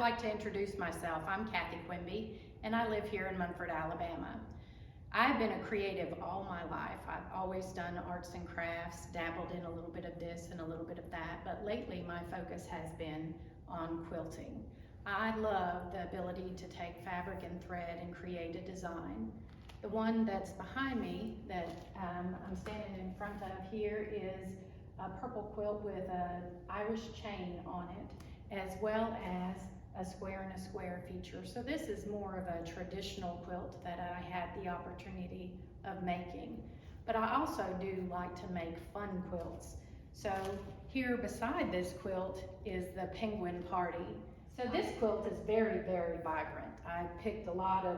like to introduce myself. I'm Kathy Quimby, and I live here in Munford, Alabama. I've been a creative all my life. I've always done arts and crafts, dabbled in a little bit of this and a little bit of that, but lately my focus has been on quilting. I love the ability to take fabric and thread and create a design. The one that's behind me that I'm standing in front of here is a purple quilt with an Irish chain on it, as well as a square and a square feature. So this is more of a traditional quilt that I had the opportunity of making. But I also do like to make fun quilts. So here beside this quilt is the penguin party. So this quilt is very, very vibrant. I picked a lot of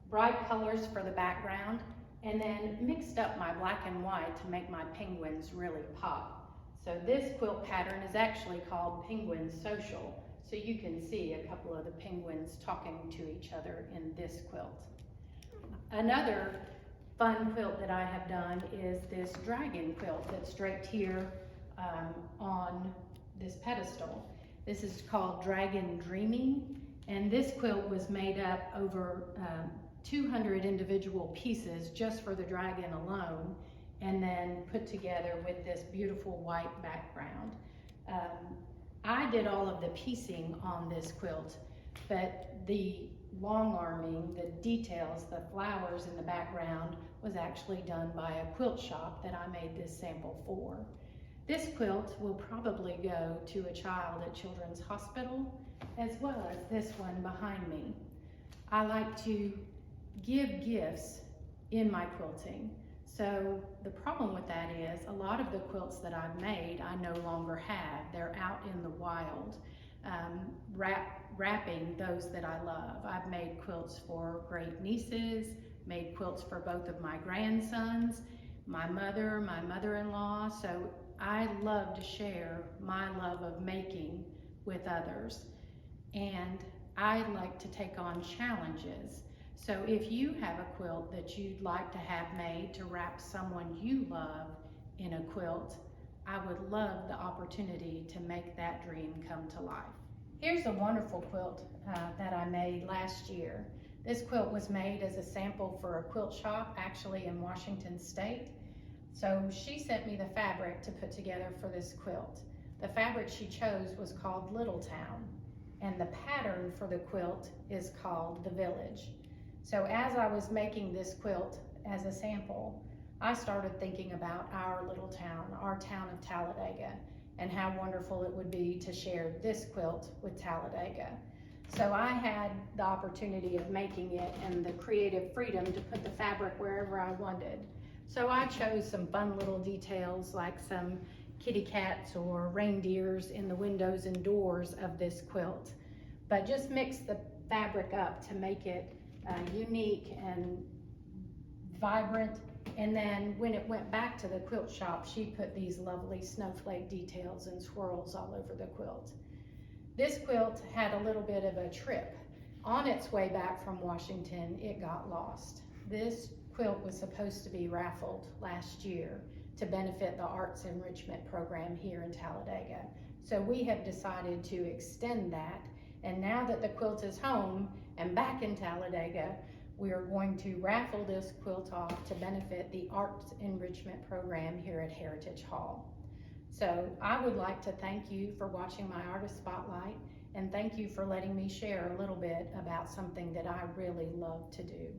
bright colors for the background and then mixed up my black and white to make my penguins really pop. So this quilt pattern is actually called Penguin Social. So you can see a couple of the penguins talking to each other in this quilt. Another fun quilt that I have done is this dragon quilt that's draped here on this pedestal. This is called Dragon Dreaming, and this quilt was made up over 200 individual pieces just for the dragon alone, and then put together with this beautiful white background. I did all of the piecing on this quilt, but the long arming, the details, the flowers in the background was actually done by a quilt shop that I made this sample for. This quilt will probably go to a child at Children's Hospital, as well as this one behind me. I like to give gifts in my quilting. So the problem with that is a lot of the quilts that I've made I no longer have. They're out in the wild, wrapping those that I love. I've made quilts for great nieces, made quilts for both of my grandsons, my mother, my mother-in-law. So I love to share my love of making with others. And I like to take on challenges. So if you have a quilt that you'd like to have made to wrap someone you love in a quilt, I would love the opportunity to make that dream come to life. Here's a wonderful quilt that I made last year. This quilt was made as a sample for a quilt shop, actually in Washington State. So she sent me the fabric to put together for this quilt. The fabric she chose was called Little Town, and the pattern for the quilt is called The Village. So as I was making this quilt as a sample, I started thinking about our little town, our town of Talladega, and how wonderful it would be to share this quilt with Talladega. So I had the opportunity of making it and the creative freedom to put the fabric wherever I wanted. So I chose some fun little details like some kitty cats or reindeers in the windows and doors of this quilt, but just mixed the fabric up to make it unique and vibrant. And then when it went back to the quilt shop, she put these lovely snowflake details and swirls all over the quilt. This quilt had a little bit of a trip. On its way back from Washington, it got lost. This quilt was supposed to be raffled last year to benefit the Arts Enrichment Program here in Talladega. So we have decided to extend that, and now that the quilt is home and back in Talladega, we are going to raffle this quilt off to benefit the Arts Enrichment Program here at Heritage Hall. So I would like to thank you for watching my Artist Spotlight, and thank you for letting me share a little bit about something that I really love to do.